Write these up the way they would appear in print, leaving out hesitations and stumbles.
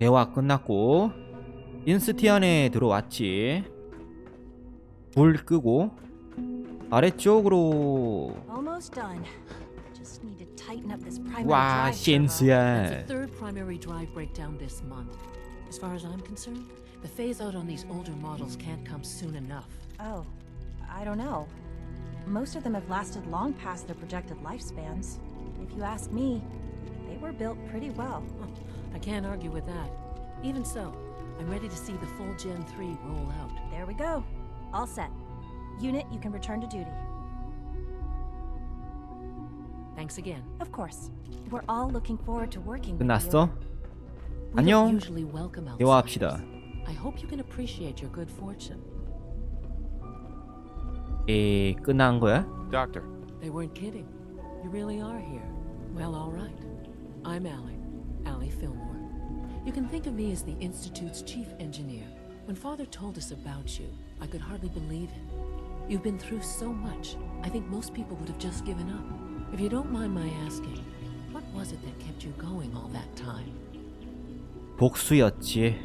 대화 끝났고 인스티안에 들어왔지. 불 끄고 아래쪽으로. Almost done. Just need to tighten up this primary 와, drive servo. That's 신수야. the third primary drive breakdown this month. As far as I'm concerned, the phase out on these older models can't come soon enough. Oh, I don't know. Most of them have lasted long past their projected lifespans. If you ask me, they were built pretty well. I can't argue with that. Even so, I'm ready to see the full Gen 3 roll out. There we go. All set. Unit, you can return to duty. Thanks again. Of course. We're all looking forward to working with 끝났어? you. We 안녕. don't usually welcome outsiders. 대화합시다. I hope you can appreciate your good fortune. 끝난 거야? Doctor, They weren't kidding. You really are here. Well, all right. I'm Allie Fillmore. You can think of me as the Institute's chief engineer. When Father told us about you, I could hardly believe it. You've been through so much, I think most people would have just given up. If you don't mind my asking, what was it that kept you going all that time? 복수였지.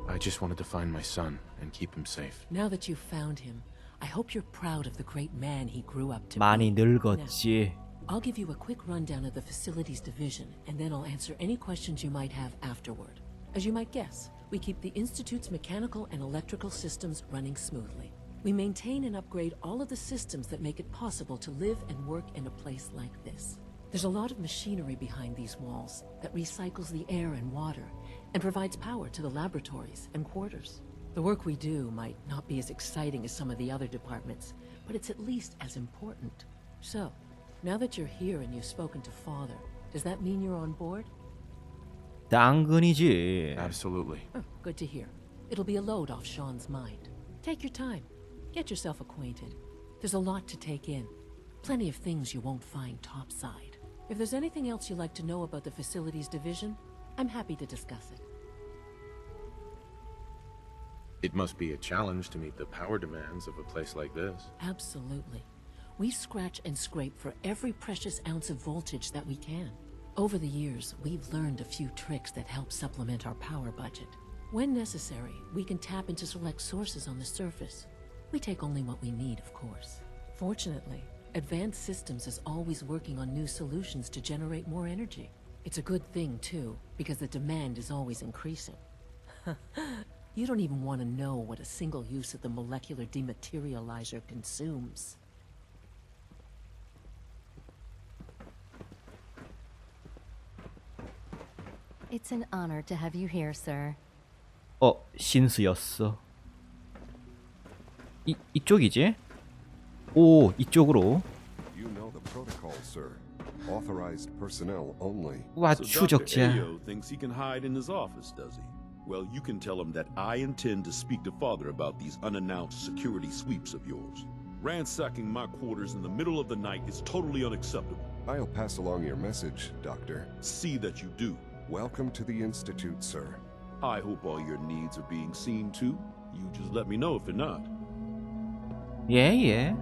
I just wanted to find my son and keep him safe. Now that you've found him, I hope you're proud of the great man he grew up to 많이 be. 늙었지. I'll give you a quick rundown of the facilities division, and then I'll answer any questions you might have afterward. As you might guess, we keep the Institute's mechanical and electrical systems running smoothly. We maintain and upgrade all of the systems that make it possible to live and work in a place like this. There's a lot of machinery behind these walls that recycles the air and water and provides power to the laboratories and quarters. The work we do might not be as exciting as some of the other departments, but it's at least as important. So, now that you're here and you've spoken to Father, does that mean you're on board? 당근이지. Absolutely. Oh, good to hear. It'll be a load off Sean's mind. Take your time. Get yourself acquainted. There's a lot to take in. Plenty of things you won't find topside. If there's anything else you'd like to know about the facilities division, I'm happy to discuss it. It must be a challenge to meet the power demands of a place like this. Absolutely. We scratch and scrape for every precious ounce of voltage that we can. Over the years, we've learned a few tricks that help supplement our power budget. When necessary, we can tap into select sources on the surface. We take only what we need, of course. Fortunately, Advanced Systems is always working on new solutions to generate more energy. It's a good thing, too, because the demand is always increasing. You don't even want to know what a single use of the molecular dematerializer consumes. It's an honor to have you here, sir. 신수였어. 이쪽이지? 오, 이쪽으로. You know the protocol, sir. Authorized personnel only. 와, So Dr. 추적자. Ayo thinks he can hide in his office, does he? Well, you can tell him that I intend to speak to Father about these unannounced security sweeps of yours. Ransacking my quarters in the middle of the night is totally unacceptable. I'll pass along your message, Doctor. See that you do. Welcome to the Institute, sir. I hope all your needs are being seen to. You just let me know if they're not. 예.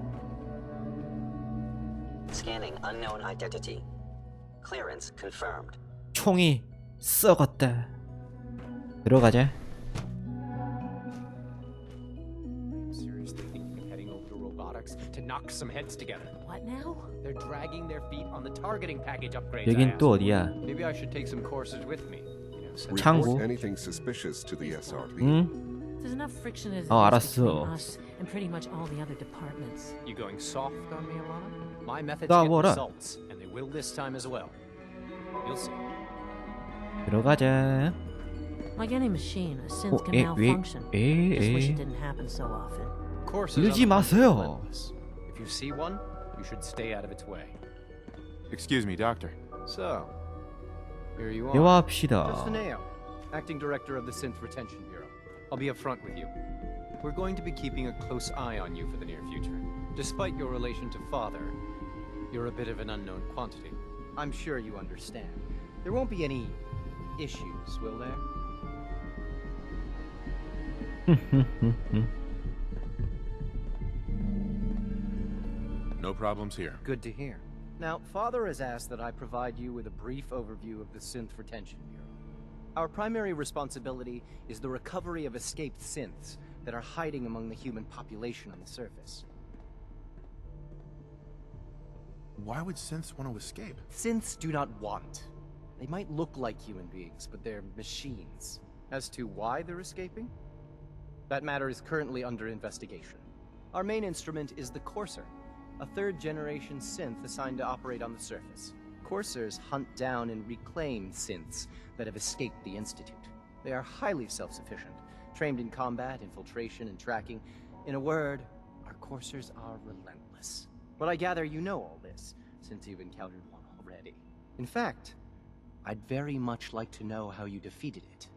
Scanning unknown identity. Clearance confirmed. 총이 썩었다. 들어가자. Seriously thinking of heading over to robotics to knock some heads together. What now? They're dragging their feet on the targeting package upgrades. 여긴 또 어디야? Maybe I should take some courses with me. You know, since 창고. Report anything suspicious to the SRB. 응? There's enough friction as it 어, is 알았어. between us and pretty much all the other departments. you going soft on me, Alana? My methods 나 get 뭐라? results, and they will this time as well. You'll see. 들어가자. Like any machine, a synth can 왜? malfunction. Just wish it didn't happen so often. Courses 이러지 on the 마세요. relentless. If you see one, you should stay out of its way. Excuse me, Doctor. So, here you are. 대화합시다. Justin Ayo, acting director of the Synth Retention Bureau. I'll be upfront with you. We're going to be keeping a close eye on you for the near future. Despite your relation to Father, you're a bit of an unknown quantity. I'm sure you understand. There won't be any issues, will there? No problems here. Good to hear. Now, Father has asked that I provide you with a brief overview of the Synth Retention Bureau. Our primary responsibility is the recovery of escaped synths that are hiding among the human population on the surface. Why would synths want to escape? Synths do not want. They might look like human beings, but they're machines. As to why they're escaping? That matter is currently under investigation. Our main instrument is the Courser, a third-generation synth assigned to operate on the surface. Coursers hunt down and reclaim synths that have escaped the Institute. They are highly self-sufficient, trained in combat, infiltration, and tracking. In a word, our Coursers are relentless. But I gather you know all this, since you've encountered one already. In fact, I'd very much like to know how you defeated it.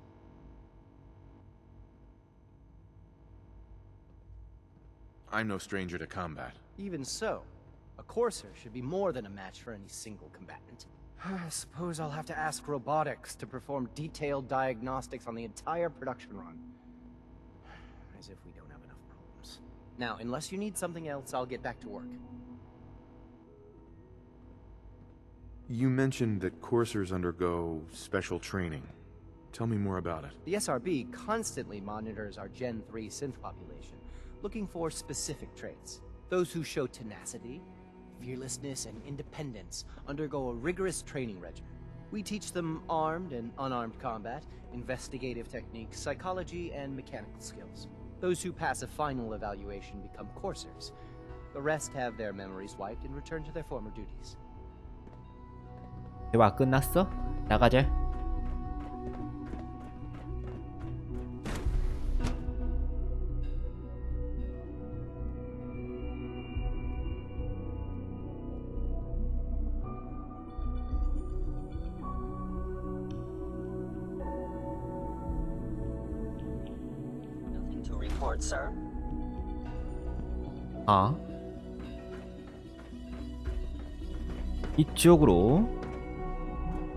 I'm no stranger to combat. Even so, a Courser should be more than a match for any single combatant. I suppose I'll have to ask robotics to perform detailed diagnostics on the entire production run. As if we don't have enough problems. Now, unless you need something else, I'll get back to work. You mentioned that coursers undergo special training. Tell me more about it. The SRB constantly monitors our Gen 3 synth population, looking for specific traits. Those who show tenacity, fearlessness, and independence undergo a rigorous training regimen. We teach them armed and unarmed combat, investigative techniques, psychology, and mechanical skills. Those who pass a final evaluation become coursers. The rest have their memories wiped and return to their former duties. 대화 끝났어? 나가자. Nothing to report, sir. 아. 이쪽으로.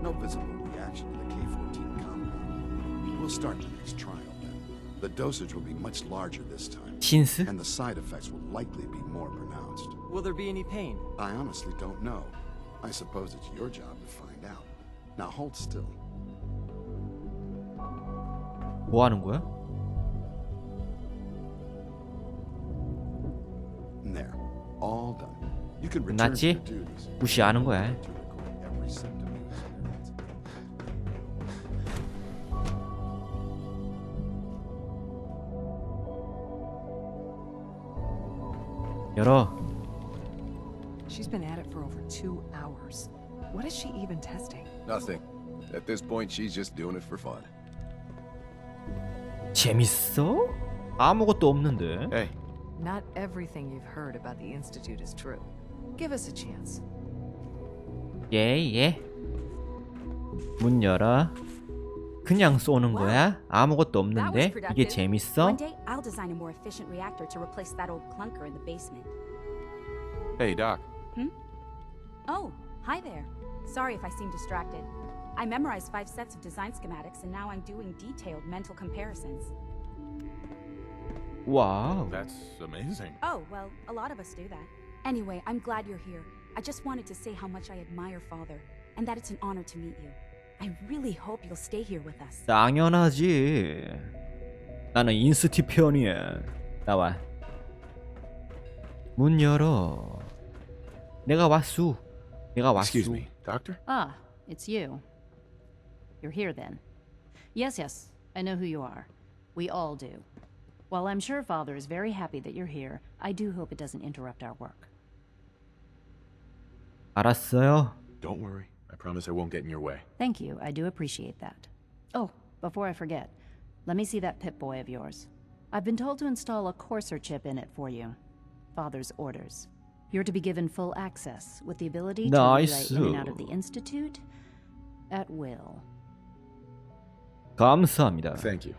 No visible reaction to the K-14 compound. We'll start the next trial then. The dosage will be much larger this time, 신스? and the side effects will likely be more pronounced. Will there be any pain? I honestly don't know. I suppose it's your job to find out. Now hold still. 뭐 하는 거야? There. All done. You can return to 끝났지? your duties. 무시하는 거야. To record every symptom you experience. 열어. She's been at it for over 2 hours. What is she even testing? Nothing. At this point, she's just doing it for fun. 재밌어? 아무것도 없는데. Hey, Not everything you've heard about the Institute is true. Give us a chance. 예. 문 열어. 그냥 쏘는 거야? 아무것도 없는데? 이게 재밌어? One day, I'll design a more efficient reactor to replace that old clunker in the basement. hey, Doc. Oh, hi there. Sorry if I seem distracted. I memorized 5 sets of design schematics, and now I'm doing detailed mental comparisons. 와우. That's amazing. Oh, well, a lot of us do that. Anyway, I'm glad you're here. I just wanted to say how much I admire Father, and that it's an honor to meet you. I really hope you'll stay here with us. 당연하지. 나는 인스티 편이야. 나와. 문 열어. 내가 왔수. Excuse me, Doctor? Ah, it's you. You're here then. Yes, I know who you are. We all do. While I'm sure Father is very happy that you're here, I do hope it doesn't interrupt our work. 알았어요. Don't worry. I promise I won't get in your way. Thank you, I do appreciate that. Oh, before I forget, let me see that Pip-Boy of yours. I've been told to install a Courser chip in it for you. Father's orders. You're to be given full access, with the ability to relay in and out of the Institute at will. 감사합니다. Thank you.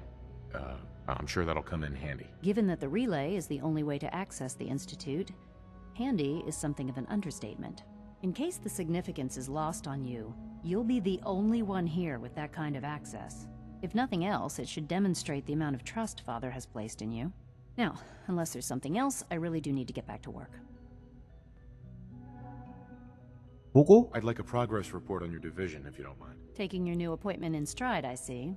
I'm sure that'll come in handy. Given that the relay is the only way to access the Institute, handy is something of an understatement. In case the significance is lost on you, you'll be the only one here with that kind of access. If nothing else, it should demonstrate the amount of trust Father has placed in you. Now, unless there's something else, I really do need to get back to work. 보고? I'd like a progress report on your division, if you don't mind. Taking your new appointment in stride, I see.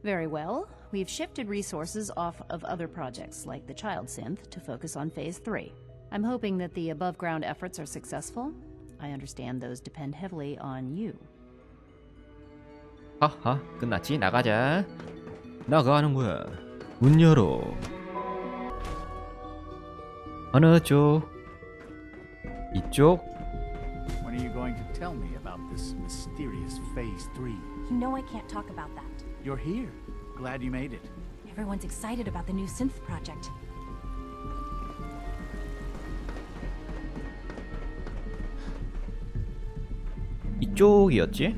Very well. We've shifted resources off of other projects, like the child synth, to focus on Phase 3. I'm hoping that the above-ground efforts are successful. I understand those depend heavily on you. 하하, 끝났지? 나가자. 나가는 거야. 문 열어. 어느 쪽? 이쪽? When are you going to tell me about this mysterious Phase 3? You know I can't talk about that. You're here. Glad you made it. Everyone's excited about the new synth project. 이쪽이었지?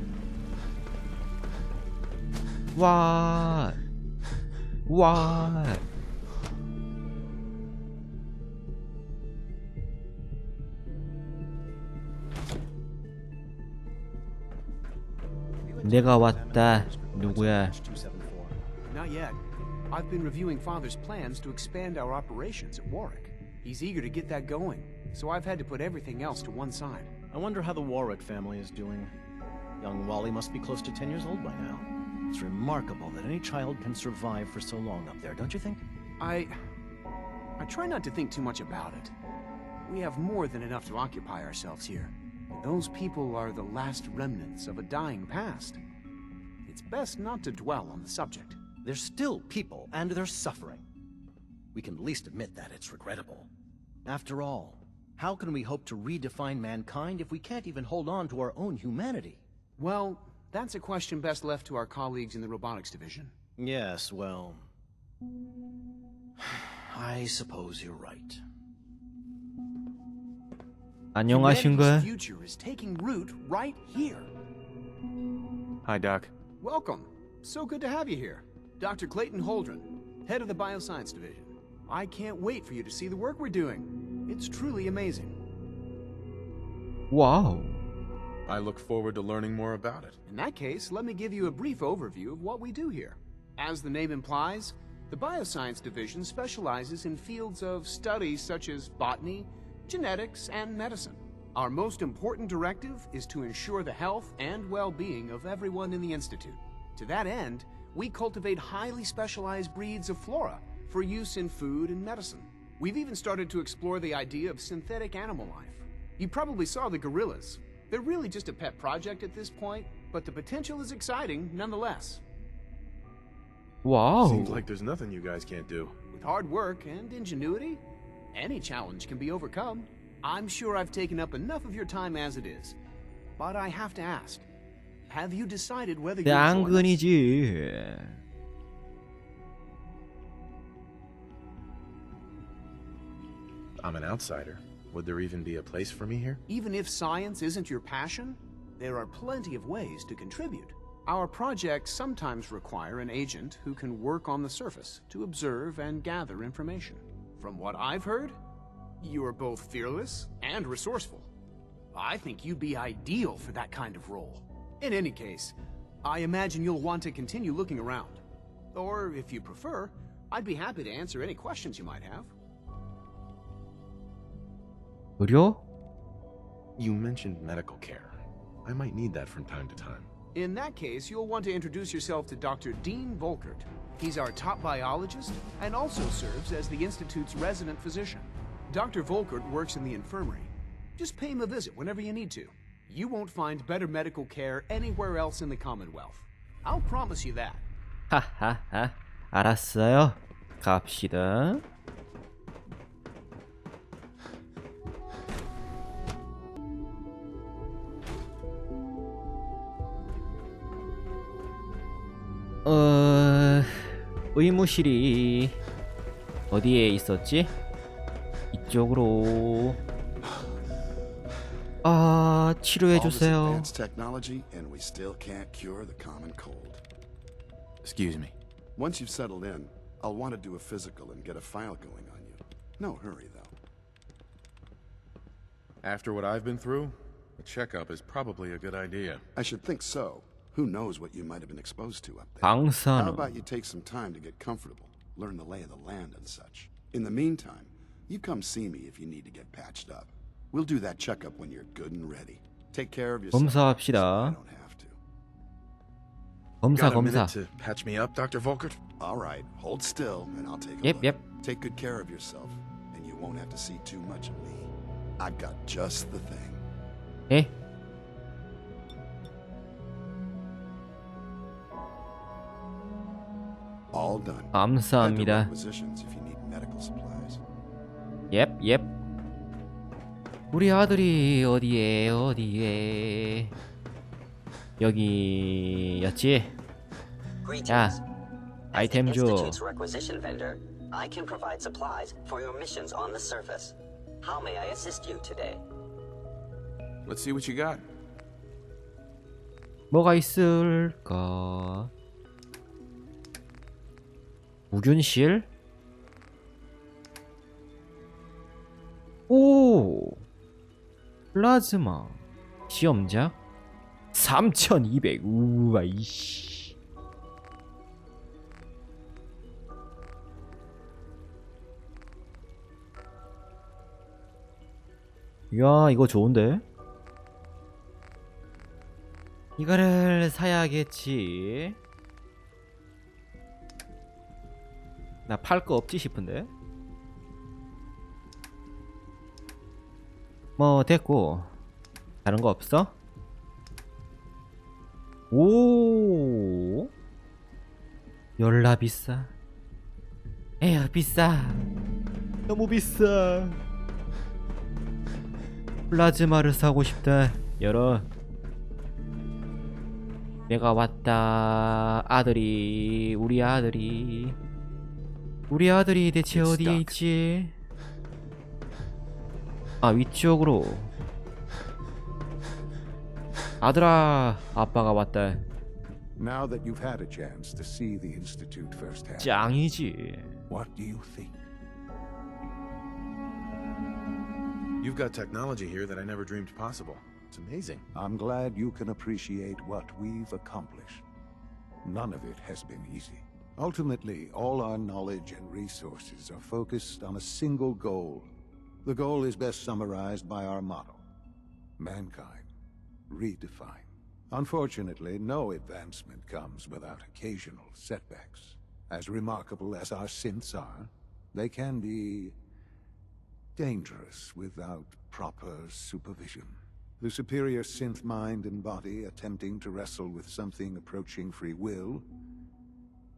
와. 와. 내가 왔다. 누구야? Not yet. I've been reviewing Father's plans to expand our operations at Warwick. He's eager to get that going, so I've had to put everything else to one side. I wonder how the Warwick family is doing. Young Wally must be close to 10 years old by now. It's remarkable that any child can survive for so long up there, don't you think? I try not to think too much about it. We have more than enough to occupy ourselves here. And those people are the last remnants of a dying past. It's best not to dwell on the subject. They're still people, and they're suffering. We can at least admit that it's regrettable. After all, how can we hope to redefine mankind if we can't even hold on to our own humanity? Well, that's a question best left to our colleagues in the robotics division. Yes, well... I suppose you're right. 안녕하신가요? Humanity's future is taking root right here. Hi, Doc. Welcome. So good to have you here. Dr. Clayton Holdren, head of the Bioscience Division. I can't wait for you to see the work we're doing. It's truly amazing. Wow. I look forward to learning more about it. In that case, let me give you a brief overview of what we do here. As the name implies, the Bioscience Division specializes in fields of studies such as botany, genetics, and medicine. Our most important directive is to ensure the health and well-being of everyone in the Institute. To that end, we cultivate highly specialized breeds of flora for use in food and medicine. We've even started to explore the idea of synthetic animal life. You probably saw the gorillas. They're really just a pet project at this point, but the potential is exciting nonetheless. Wow. Seems like there's nothing you guys can't do. With hard work and ingenuity, any challenge can be overcome. I'm sure I've taken up enough of your time as it is. But I have to ask, have you decided whether you're 양근이지. I'm an outsider. Would there even be a place for me here? Even if science isn't your passion, there are plenty of ways to contribute. Our projects sometimes require an agent who can work on the surface to observe and gather information. From what I've heard, you are both fearless and resourceful. I think you'd be ideal for that kind of role. In any case, I imagine you'll want to continue looking around. Or, if you prefer, I'd be happy to answer any questions you might have. 의료? You mentioned medical care. I might need that from time to time. In that case, you'll want to introduce yourself to Dr. Dean Volkert. He's our top biologist and also serves as the Institute's resident physician. Dr. Volkert works in the infirmary. Just pay him a visit whenever you need to. You won't find better medical care anywhere else in the Commonwealth. I'll promise you that. 하하하. 알았어요. 갑시다. 의무실이 어디에 있었지? 이쪽으로. 치료해 주세요. Advanced technology, and we still can't cure the common cold. Excuse me. Once you've settled in, I'll want to do a physical and get a file going on you. No hurry, though. After what I've been through, a checkup is probably a good idea. I should think so. Who knows what you might have been exposed to up there? 방사능. How about you take some time to get comfortable, learn the lay of the land and such. In the meantime, you come see me if you need to get patched up. We'll do that checkup when you're good and ready. Take care of yourself. 검사합시다. 검사 Got a 검사. minute to patch me up, Dr. Volkert? All right, hold still, and I'll take a Yep, look. yep. Take good care of yourself, and you won't have to see too much of me. I've got just the thing. 예? All done. 감사합니다. Requisitions if you need medical supplies. 옙, 옙. 우리 아들이 어디에 여기였지? 야, 아이템 줘. Institute's requisition vendor, I can provide supplies for your missions on the surface. How may I assist you today? Let's see what you got. 뭐가 있을까? 무균실? 오! 플라즈마 시험작 3200. 우와 이씨. 야, 이거 좋은데? 이거를 사야겠지. 나 팔 거 없지 싶은데. 뭐 됐고 다른 거 없어? 오, 열나 비싸. 에휴 비싸. 너무 비싸. 플라즈마를 사고 싶다. 열어. 내가 왔다. 아들이, 우리 아들이 대체 어디에 있지? 아, 위쪽으로. 아들아, 아빠가 왔다. Now that you've had a chance to see the Institute firsthand, 짱이지. what do you think? You've got technology here that I never dreamed possible. It's amazing. I'm glad you can appreciate what we've accomplished. None of it has been easy. Ultimately, all our knowledge and resources are focused on a single goal. The goal is best summarized by our motto: mankind, redefined. Unfortunately, no advancement comes without occasional setbacks. As remarkable as our synths are, they can be dangerous without proper supervision. The superior synth mind and body attempting to wrestle with something approaching free will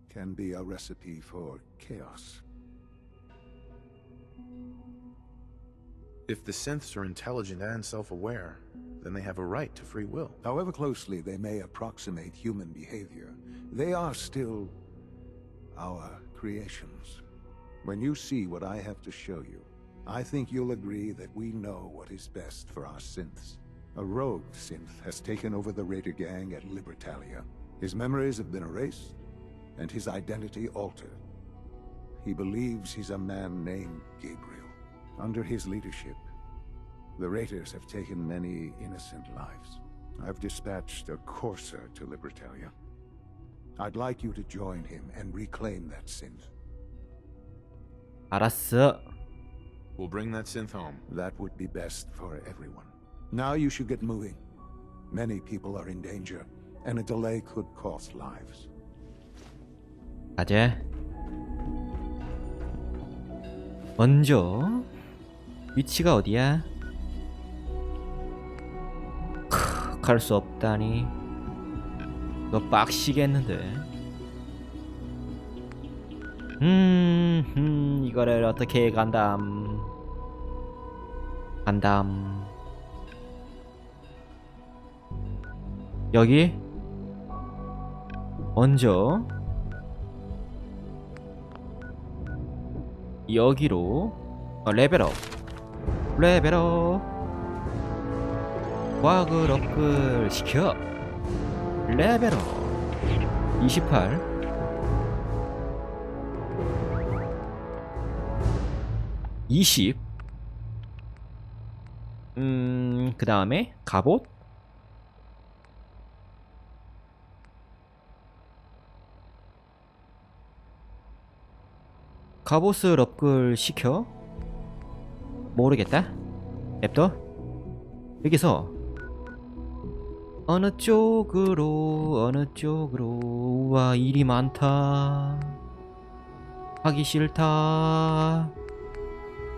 can be a recipe for chaos. If the synths are intelligent and self-aware, then they have a right to free will. However closely they may approximate human behavior, they are still our creations. When you see what I have to show you, I think you'll agree that we know what is best for our synths. A rogue synth has taken over the Raider gang at Libertalia. His memories have been erased, and his identity altered. He believes he's a man named Gabriel. Under his leadership, the Raiders have taken many innocent lives. I've dispatched a courser to Libertalia. I'd like you to join him and reclaim that synth. 알았어. We'll bring that synth home. That would be best for everyone. Now you should get moving. Many people are in danger, and a delay could cost lives. 가자. 먼저 위치가 어디야? 갈 수 없다니. 너 빡시겠는데. 이거를 어떻게 간담. 여기 먼저 여기로 레벨업 과학을 업글 시켜. 레벨업 28 20 그 다음에 갑옷 갑옷을 업글 시켜. 모르겠다. 냅둬. 여기서 어느 쪽으로 어느 쪽으로. 우와 일이 많다. 하기 싫다.